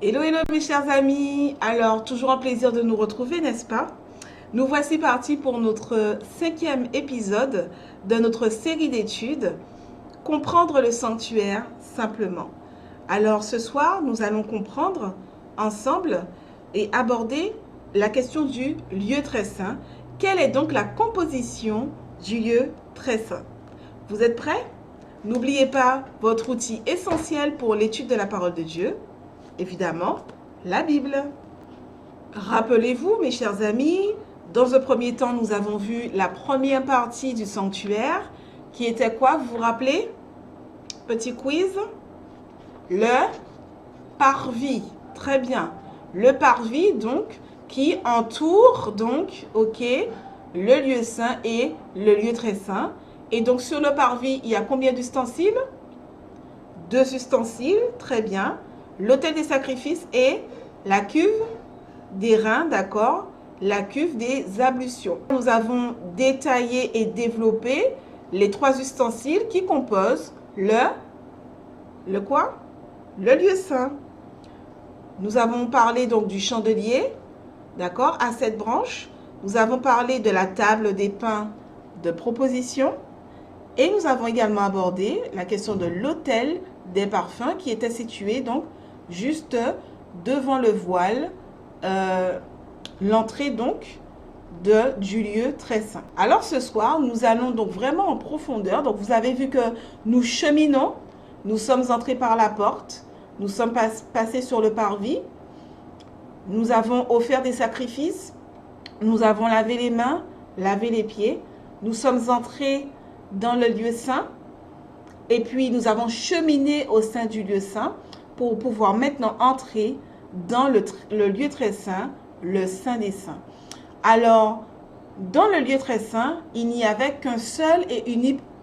Hello, hello mes chers amis. Alors, toujours un plaisir de nous retrouver, n'est-ce pas? Nous voici partis pour notre 5e épisode de notre série d'études Comprendre le sanctuaire simplement. Alors, ce soir, nous allons comprendre ensemble et aborder la question du lieu très saint. Quelle est donc la composition du lieu très saint? Vous êtes prêts? N'oubliez pas votre outil essentiel pour l'étude de la parole de Dieu, évidemment, la Bible. Rappelez-vous, mes chers amis, dans un premier temps, nous avons vu la première partie du sanctuaire, qui était quoi? Vous vous rappelez? Petit quiz. Le parvis. Très bien. Le parvis, donc, qui entoure, donc, ok, le lieu saint et le lieu très saint. Et donc, sur le parvis, il y a combien d'ustensiles? 2 ustensiles, très bien. L'autel des sacrifices et la cuve des reins, d'accord? La cuve des ablutions. Nous avons détaillé et développé les 3 ustensiles qui composent le quoi? Le lieu saint. Nous avons parlé donc du chandelier, d'accord, à 7 branches. Nous avons parlé de la table des pains de proposition. Et nous avons également abordé la question de l'autel des parfums qui était situé donc juste devant le voile, l'entrée donc du lieu très saint. Alors ce soir, nous allons donc vraiment en profondeur. Donc vous avez vu que nous cheminons, nous sommes entrés par la porte, nous sommes passés sur le parvis, nous avons offert des sacrifices, nous avons lavé les mains, lavé les pieds, nous sommes entrés dans le lieu saint et puis nous avons cheminé au sein du lieu saint pour pouvoir maintenant entrer dans le lieu très saint, le saint des saints. Alors, dans le lieu très saint, il n'y avait qu'un seul et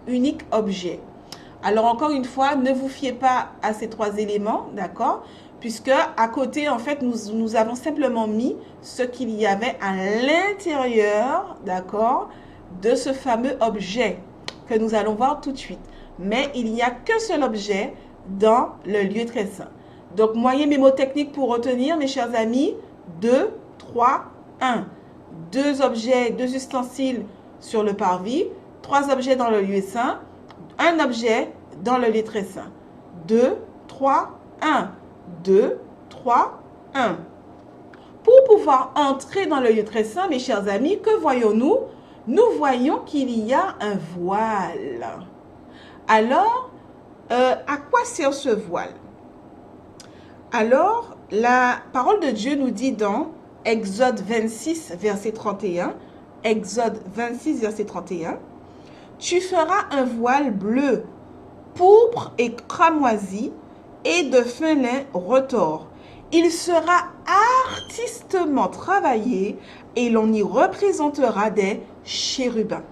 unique objet. Alors, encore une fois, ne vous fiez pas à ces 3 éléments, d'accord? Puisque à côté, en fait, nous avons simplement mis ce qu'il y avait à l'intérieur, d'accord, de ce fameux objet que nous allons voir tout de suite. Mais il n'y a qu'un seul objet dans le lieu très saint. Donc, moyen mémotechnique pour retenir, mes chers amis, 2, 3, 1. 2 objets, 2 ustensiles sur le parvis, 3 objets dans le lieu saint, 1 objet dans le lieu très saint. 2, 3, 1. 2, 3, 1. Pour pouvoir entrer dans le lieu très saint, mes chers amis, que voyons-nous? Nous voyons qu'il y a un voile. Alors, à quoi sert ce voile? Alors, la parole de Dieu nous dit dans Exode 26, verset 31, Exode 26, verset 31, « Tu feras un voile bleu, pourpre et cramoisi, et de fin lin retors. Il sera artistement travaillé, et l'on y représentera des chérubins. »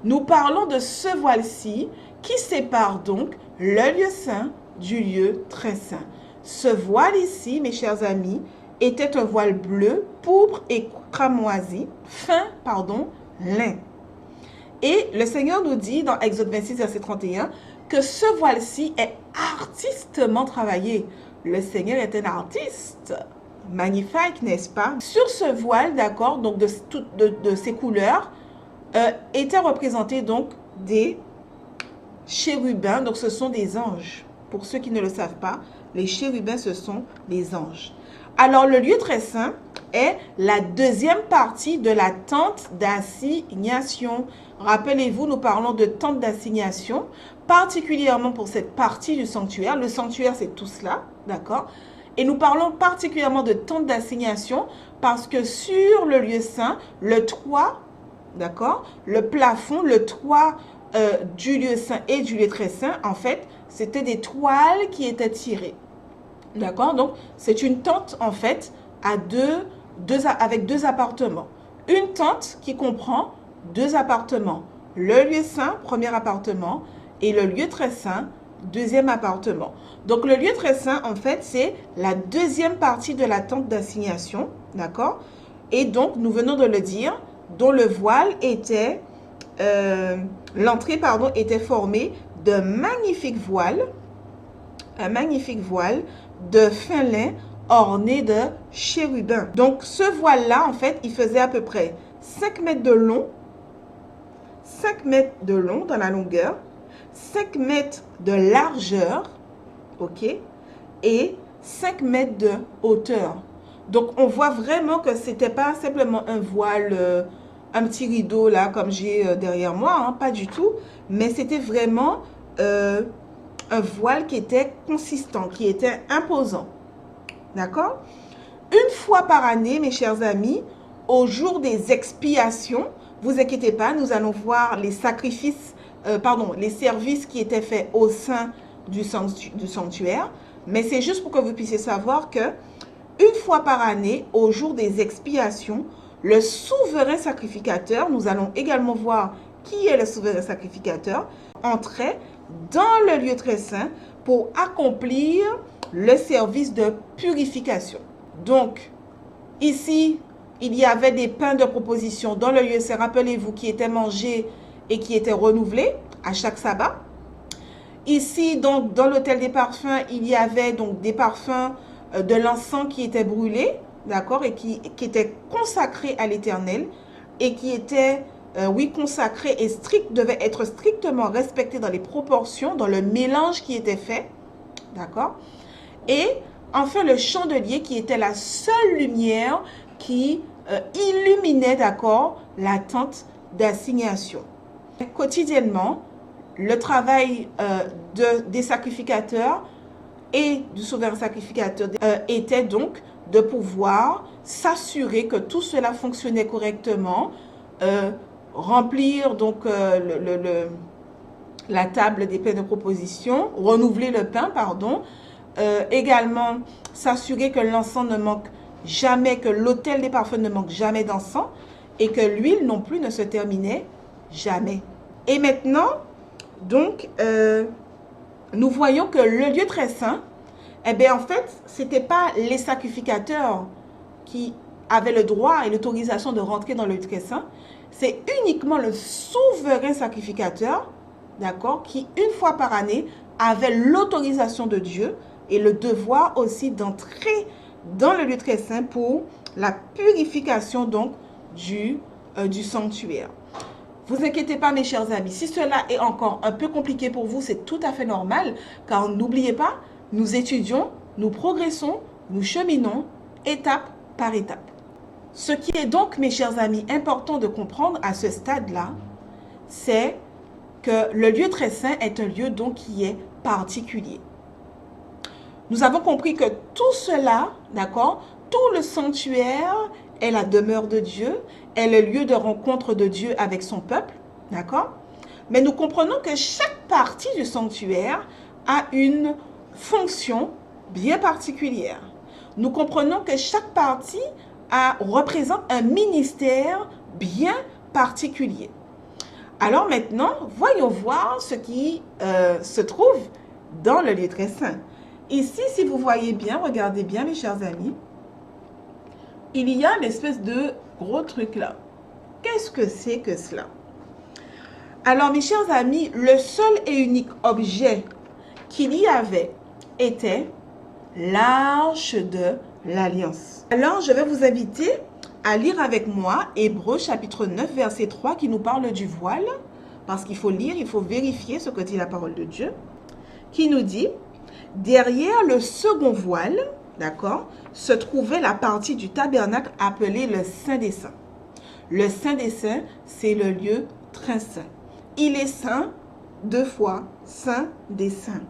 Nous parlons de ce voile-ci qui sépare donc le lieu saint du lieu très saint. Ce voile ici, mes chers amis, était un voile bleu, pourpre et cramoisi, lin. Et le Seigneur nous dit dans Exode 26, verset 31, que ce voile-ci est artistement travaillé. Le Seigneur est un artiste. Magnifique, n'est-ce pas? Sur ce voile, d'accord, donc de ces couleurs, étaient représentés donc des chérubins, donc ce sont des anges. Pour ceux qui ne le savent pas, les chérubins, ce sont des anges. Alors, le lieu très saint est la deuxième partie de la tente d'assignation. Rappelez-vous, nous parlons de tente d'assignation, particulièrement pour cette partie du sanctuaire. Le sanctuaire, c'est tout cela, d'accord? Et nous parlons particulièrement de tente d'assignation parce que sur le lieu saint, le toit, d'accord, le plafond, le toit du lieu saint et du lieu très saint, en fait, c'était des toiles qui étaient tirées. D'accord? Donc, c'est une tente, en fait, avec 2 appartements. Une tente qui comprend 2 appartements. Le lieu saint, premier appartement, et le lieu très saint, deuxième appartement. Donc, le lieu très saint, en fait, c'est la deuxième partie de la tente d'assignation. D'accord? Et donc, nous venons de le dire, dont le voile était, l'entrée, pardon, était formée de magnifiques voiles, un magnifique voile de fin lin orné de chérubins. Donc, ce voile-là, en fait, il faisait à peu près 5 mètres de long, 5 mètres de long dans la longueur, 5 mètres de largeur, ok, et 5 mètres de hauteur. Donc, on voit vraiment que c'était pas simplement un voile, un petit rideau là, comme j'ai derrière moi, hein, pas du tout, mais c'était vraiment un voile qui était consistant, qui était imposant. D'accord? Une fois par année, mes chers amis, au jour des expiations, vous inquiétez pas, nous allons voir les sacrifices, les services qui étaient faits au sein du sanctuaire. Mais c'est juste pour que vous puissiez savoir que une fois par année, au jour des expiations, le souverain sacrificateur, nous allons également voir qui est le souverain sacrificateur, entrait dans le lieu très saint pour accomplir le service de purification. Donc, ici, il y avait des pains de proposition dans le lieu saint, rappelez-vous, qui étaient mangés et qui étaient renouvelés à chaque sabbat. Ici, donc, dans l'autel des parfums, il y avait donc des parfums de l'encens qui était brûlé, d'accord, et qui était consacré à l'Éternel et qui était, oui, consacré et devait être strictement respecté dans les proportions, dans le mélange qui était fait, d'accord. Et enfin, le chandelier qui était la seule lumière qui illuminait, d'accord, la tente d'assignation. Quotidiennement, le travail des sacrificateurs et du souverain sacrificateur était donc de pouvoir s'assurer que tout cela fonctionnait correctement, remplir donc la table des pains de proposition, renouveler le pain, pardon, également s'assurer que l'encens ne manque jamais, que l'autel des parfums ne manque jamais d'encens et que l'huile non plus ne se terminait jamais. Et maintenant, donc, nous voyons que le lieu très saint, eh bien, en fait, ce n'était pas les sacrificateurs qui avaient le droit et l'autorisation de rentrer dans le lieu très saint. C'est uniquement le souverain sacrificateur, d'accord, qui, une fois par année, avait l'autorisation de Dieu et le devoir aussi d'entrer dans le lieu très saint pour la purification, donc, du sanctuaire. Vous inquiétez pas, mes chers amis, si cela est encore un peu compliqué pour vous, c'est tout à fait normal, car n'oubliez pas, nous étudions, nous progressons, nous cheminons, étape par étape. Ce qui est donc, mes chers amis, important de comprendre à ce stade-là, c'est que le lieu très saint est un lieu donc qui est particulier. Nous avons compris que tout cela, d'accord, tout le sanctuaire est la demeure de Dieu, est le lieu de rencontre de Dieu avec son peuple, d'accord? Mais nous comprenons que chaque partie du sanctuaire a une fonction bien particulière. Nous comprenons que chaque partie représente un ministère bien particulier. Alors maintenant, voyons voir ce qui se trouve dans le lieu très saint. Ici, si vous voyez bien, regardez bien, mes chers amis, il y a une espèce de gros truc là. Qu'est-ce que c'est que cela? Alors, mes chers amis, le seul et unique objet qu'il y avait était l'arche de l'alliance. Alors, je vais vous inviter à lire avec moi Hébreux chapitre 9, verset 3 qui nous parle du voile. Parce qu'il faut lire, il faut vérifier ce que dit la parole de Dieu. Qui nous dit, derrière le second voile, d'accord, se trouvait la partie du tabernacle appelée le Saint des Saints. Le Saint des Saints, c'est le lieu très saint. Il est saint, deux fois, Saint des Saints.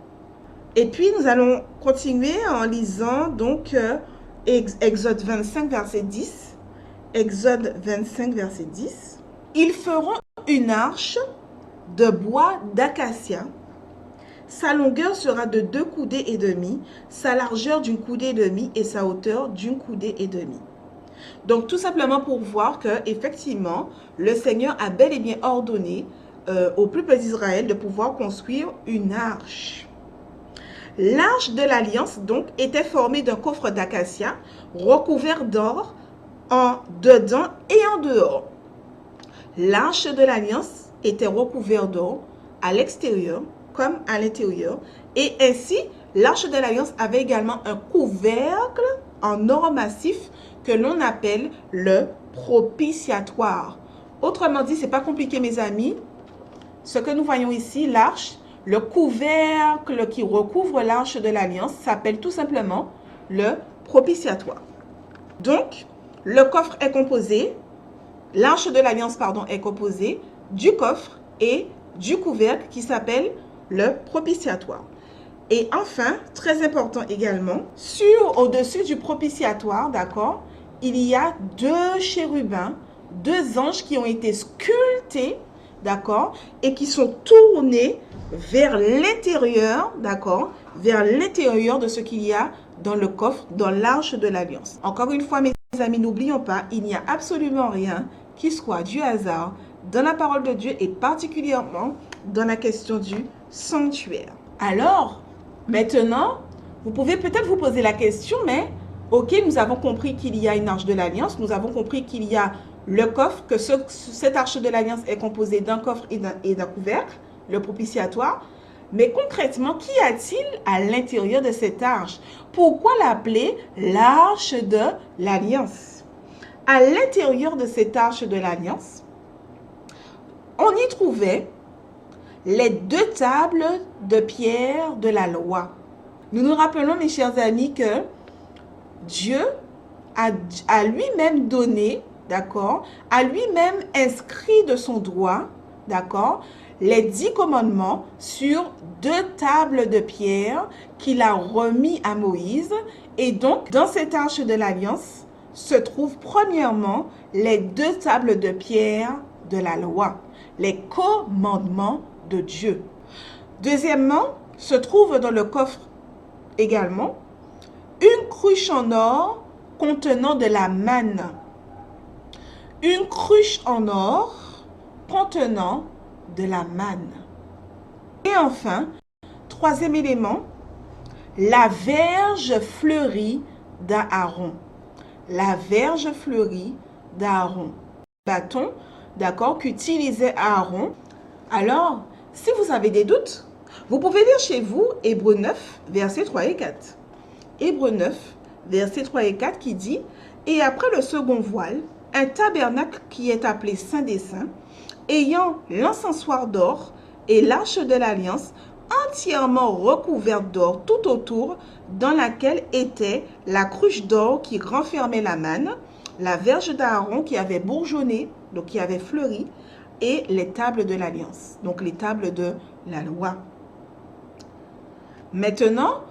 Et puis, nous allons continuer en lisant donc Exode 25, verset 10. Exode 25, verset 10. Ils feront une arche de bois d'acacia. Sa longueur sera de 2 coudées et demi, sa largeur d'une coudée et demie et sa hauteur d'une coudée et demie. Donc, tout simplement pour voir que effectivement, le Seigneur a bel et bien ordonné au peuple d'Israël de pouvoir construire une arche. L'arche de l'alliance, donc, était formée d'un coffre d'acacia recouvert d'or en dedans et en dehors. L'arche de l'alliance était recouverte d'or à l'extérieur comme à l'intérieur. Et ainsi, l'arche de l'alliance avait également un couvercle en or massif que l'on appelle le propitiatoire. Autrement dit, ce n'est pas compliqué mes amis. Ce que nous voyons ici, l'arche, le couvercle qui recouvre l'arche de l'Alliance s'appelle tout simplement le propitiatoire. Donc, le coffre est composé, l'arche de l'Alliance, pardon, est composée du coffre et du couvercle qui s'appelle le propitiatoire. Et enfin, très important également, au-dessus du propitiatoire, d'accord, il y a deux chérubins, deux anges qui ont été sculptés, d'accord, et qui sont tournés vers l'intérieur, d'accord, vers l'intérieur de ce qu'il y a dans le coffre, dans l'arche de l'Alliance. Encore une fois, mes amis, n'oublions pas, il n'y a absolument rien qui soit du hasard dans la parole de Dieu et particulièrement dans la question du sanctuaire. Alors, maintenant, vous pouvez peut-être vous poser la question, mais ok, nous avons compris qu'il y a une arche de l'Alliance, nous avons compris qu'il y a le coffre, que cette arche de l'Alliance est composée d'un coffre et d'un couvercle, le propitiatoire. Mais concrètement, qu'y a-t-il à l'intérieur de cette arche? Pourquoi l'appeler l'arche de l'Alliance? À l'intérieur de cette arche de l'Alliance, on y trouvait les deux tables de pierre de la loi. Nous nous rappelons, mes chers amis, que Dieu a lui-même donné, d'accord, a lui-même inscrit de son droit, d'accord, les 10 commandements sur deux tables de pierre qu'il a remis à Moïse. Et donc, dans cette arche de l'Alliance, se trouvent premièrement les deux tables de pierre de la loi, les commandements de Dieu. Deuxièmement, se trouve dans le coffre également une cruche en or contenant de la manne. Une cruche en or contenant de la manne. Et enfin, troisième élément, la verge fleurie d'Aaron. La verge fleurie d'Aaron. Bâton, d'accord, qu'utilisait Aaron. Alors, si vous avez des doutes, vous pouvez lire chez vous Hébreux 9, versets 3 et 4. Hébreux 9, versets 3 et 4 qui dit « Et après le second voile, un tabernacle qui est appelé Saint des Saints, ayant l'encensoir d'or et l'arche de l'Alliance, entièrement recouverte d'or tout autour, dans laquelle était la cruche d'or qui renfermait la manne, la verge d'Aaron qui avait bourgeonné, donc qui avait fleuri, et les tables de l'Alliance, donc les tables de la loi. » Maintenant,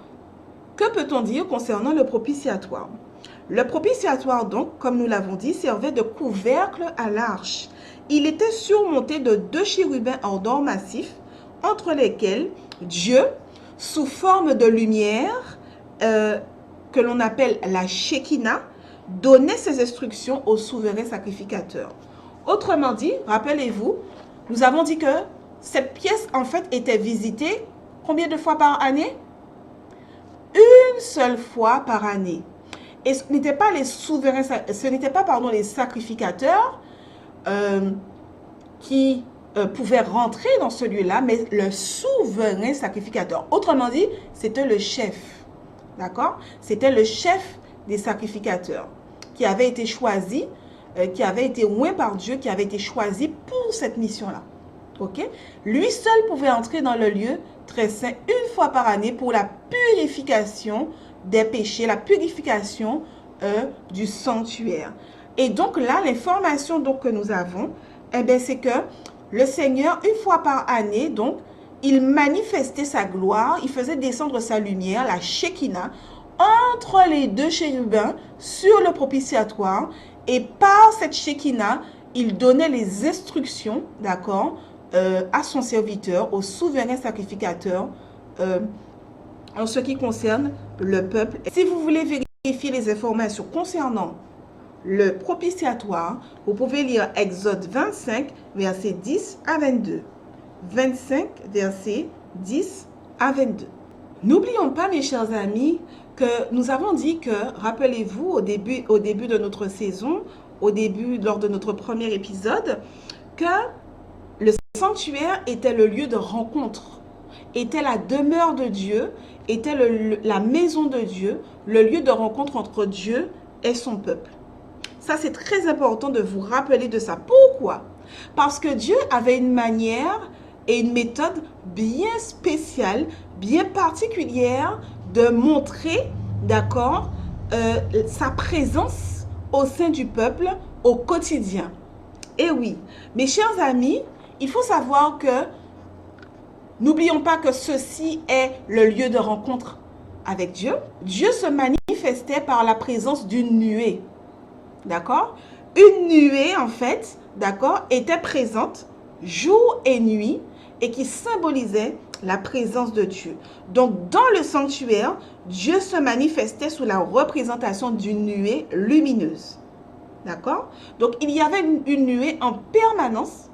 que peut-on dire concernant le propitiatoire? Le propitiatoire, donc, comme nous l'avons dit, servait de couvercle à l'arche. Il était surmonté de deux chérubins en or massif, entre lesquels Dieu, sous forme de lumière, que l'on appelle la Shekinah, donnait ses instructions au souverain sacrificateur. Autrement dit, rappelez-vous, nous avons dit que cette pièce, en fait, était visitée combien de fois par année? Une seule fois par année. Et ce n'était pas les souverains, ce n'était pas, pardon, les sacrificateurs qui pouvaient rentrer dans ce lieu-là, mais le souverain sacrificateur. Autrement dit, c'était le chef. D'accord? C'était le chef des sacrificateurs qui avait été choisi, qui avait été oint par Dieu, qui avait été choisi pour cette mission-là. Ok? Lui seul pouvait entrer dans le lieu très saint une fois par année pour la purification des péchés, la purification du sanctuaire. Et donc là, l'information que nous avons, eh bien, c'est que le Seigneur, une fois par année, donc, il manifestait sa gloire, il faisait descendre sa lumière, la Shekinah, entre les deux chérubins sur le propitiatoire. Et par cette Shekinah, il donnait les instructions, d'accord, à son serviteur, au souverain sacrificateur, en ce qui concerne le peuple. Si vous voulez vérifier les informations concernant le propitiatoire, vous pouvez lire Exode 25, versets 10 à 22. 25, versets 10 à 22. N'oublions pas, mes chers amis, que nous avons dit que, rappelez-vous, au début de notre saison, lors de notre premier épisode, que le sanctuaire était le lieu de rencontre. était la demeure de Dieu, était la maison de Dieu, le lieu de rencontre entre Dieu et son peuple. Ça, c'est très important de vous rappeler de ça. Pourquoi? Parce que Dieu avait une manière et une méthode bien spéciale, bien particulière de montrer, d'accord, sa présence au sein du peuple au quotidien. Et oui, mes chers amis, il faut savoir que n'oublions pas que ceci est le lieu de rencontre avec Dieu. Dieu se manifestait par la présence d'une nuée. D'accord? Une nuée, en fait, d'accord, était présente jour et nuit et qui symbolisait la présence de Dieu. Donc, dans le sanctuaire, Dieu se manifestait sous la représentation d'une nuée lumineuse. D'accord? Donc, il y avait une nuée en permanence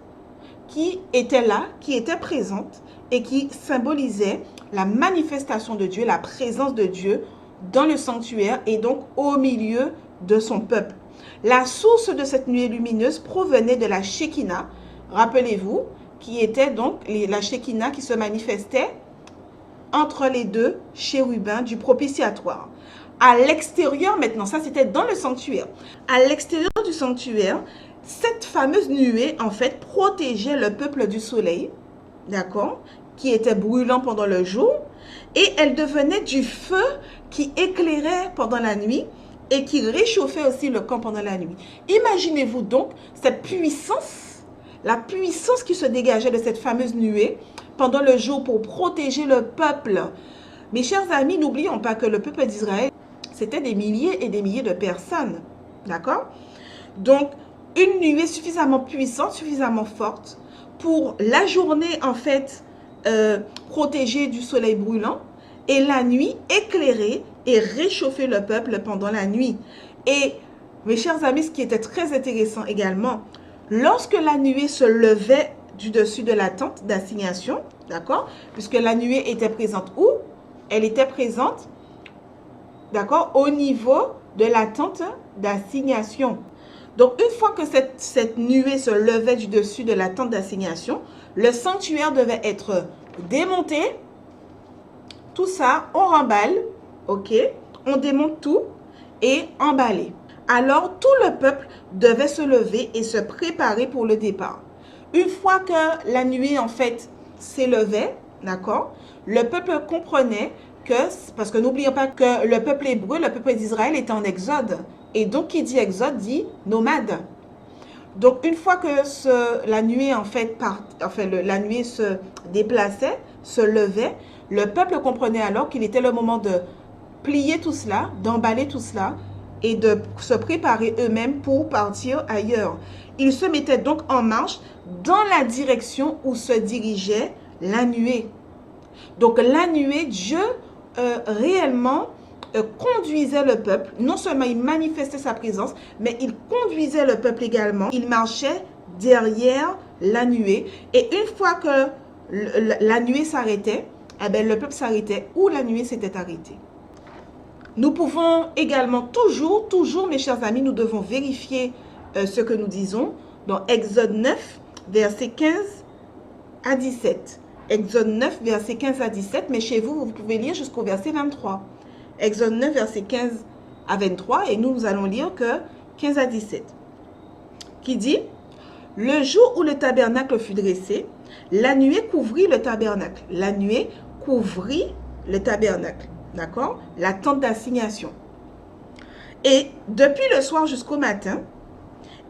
qui était là, qui était présente et qui symbolisait la manifestation de Dieu, la présence de Dieu dans le sanctuaire et donc au milieu de son peuple. La source de cette nuée lumineuse provenait de la Shekinah, rappelez-vous, qui était donc la Shekinah qui se manifestait entre les deux chérubins du propitiatoire. À l'extérieur maintenant, ça c'était dans le sanctuaire. À l'extérieur du sanctuaire, cette fameuse nuée en fait protégeait le peuple du soleil, d'accord, qui était brûlant pendant le jour, et elle devenait du feu qui éclairait pendant la nuit et qui réchauffait aussi le camp pendant la nuit. Imaginez-vous donc cette puissance, la puissance qui se dégageait de cette fameuse nuée pendant le jour pour protéger le peuple. Mes chers amis, n'oublions pas que le peuple d'Israël, c'était des milliers et des milliers de personnes. D'accord? Donc, une nuée suffisamment puissante, suffisamment forte pour la journée, en fait, protégée du soleil brûlant et la nuit éclairer et réchauffer le peuple pendant la nuit. Et, mes chers amis, ce qui était très intéressant également, lorsque la nuée se levait du dessus de la tente d'assignation, d'accord, puisque la nuée était présente où? Elle était présente, d'accord, au niveau de la tente d'assignation. Donc, une fois que cette nuée se levait du dessus de la tente d'assignation, le sanctuaire devait être démonté. Tout ça, on remballe, ok? On démonte tout et emballer. Alors, tout le peuple devait se lever et se préparer pour le départ. Une fois que la nuée, en fait, s'élevait, d'accord? Le peuple comprenait que, parce que n'oublions pas que le peuple hébreu, le peuple d'Israël était en exode. Et donc, qui dit exode dit nomade. Donc, une fois que la nuée, en fait, la nuée se déplaçait, se levait, le peuple comprenait alors qu'il était le moment de plier tout cela, d'emballer tout cela et de se préparer eux-mêmes pour partir ailleurs. Ils se mettaient donc en marche dans la direction où se dirigeait la nuée. Donc, la nuée, Dieu réellement conduisait le peuple. Non seulement il manifestait sa présence, mais il conduisait le peuple également. Il marchait derrière la nuée. Et une fois que la nuée s'arrêtait, eh bien, le peuple s'arrêtait ou la nuée s'était arrêtée. Nous pouvons également toujours, mes chers amis, nous devons vérifier ce que nous disons dans Exode 9, versets 15 à 17. Exode 9, versets 15 à 17, mais chez vous, vous pouvez lire jusqu'au verset 23. Exode 9, versets 15 à 23, et nous allons lire que 15 à 17, qui dit « Le jour où le tabernacle fut dressé, la nuée couvrit le tabernacle. » La nuée couvrit le tabernacle, d'accord? La tente d'assignation. Et depuis le soir jusqu'au matin,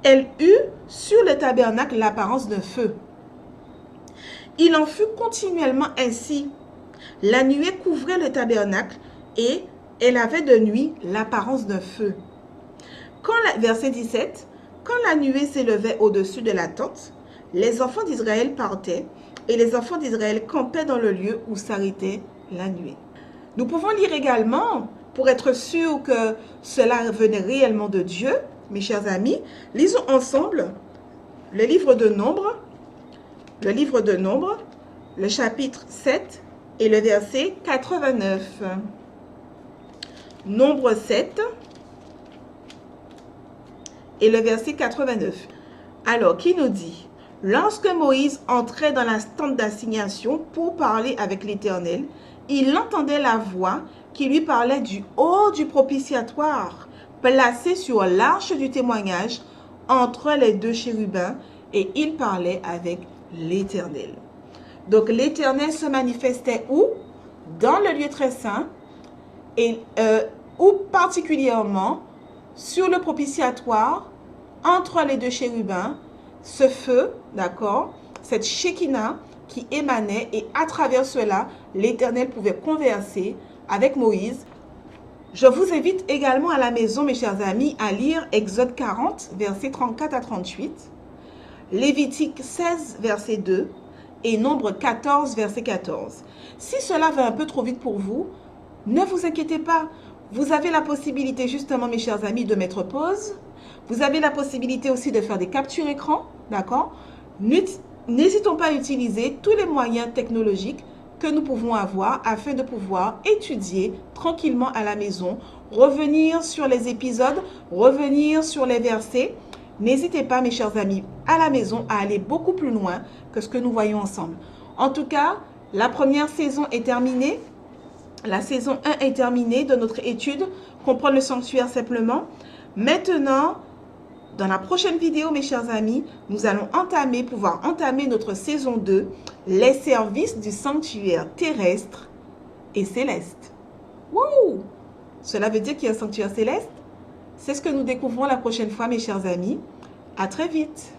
elle eut sur le tabernacle l'apparence d'un feu. Il en fut continuellement ainsi. La nuée couvrait le tabernacle et elle avait de nuit l'apparence d'un feu. Verset 17, quand la nuée s'élevait au-dessus de la tente, les enfants d'Israël partaient et les enfants d'Israël campaient dans le lieu où s'arrêtait la nuée. Nous pouvons lire également, pour être sûr que cela venait réellement de Dieu, mes chers amis, lisons ensemble le livre de Nombres, le chapitre 7 et le verset 89. Nombre 7 et le verset 89. Alors, qui nous dit? Lorsque Moïse entrait dans la tente d'assignation pour parler avec l'Éternel, il entendait la voix qui lui parlait du haut du propitiatoire, placé sur l'arche du témoignage entre les deux chérubins, et il parlait avec l'Éternel. Donc l'Éternel se manifestait où? Dans le lieu très saint, et ou particulièrement sur le propitiatoire entre les deux chérubins, ce feu, d'accord, cette Shekinah qui émanait, et à travers cela, l'Éternel pouvait converser avec Moïse. Je vous invite également à la maison, mes chers amis, à lire Exode 40, versets 34 à 38, Lévitique 16, verset 2, et Nombre 14, verset 14. Si cela va un peu trop vite pour vous, ne vous inquiétez pas. Vous avez la possibilité justement, mes chers amis, de mettre pause. Vous avez la possibilité aussi de faire des captures écran, d'accord? N'hésitons pas à utiliser tous les moyens technologiques que nous pouvons avoir afin de pouvoir étudier tranquillement à la maison, revenir sur les épisodes, revenir sur les versets. N'hésitez pas, mes chers amis, à la maison à aller beaucoup plus loin que ce que nous voyons ensemble. En tout cas, la première saison est terminée. La saison 1 est terminée de notre étude, comprendre le sanctuaire simplement. Maintenant, dans la prochaine vidéo, mes chers amis, nous allons pouvoir entamer notre saison 2, les services du sanctuaire terrestre et céleste. Wouh! Cela veut dire qu'il y a un sanctuaire céleste? C'est ce que nous découvrons la prochaine fois, mes chers amis. À très vite!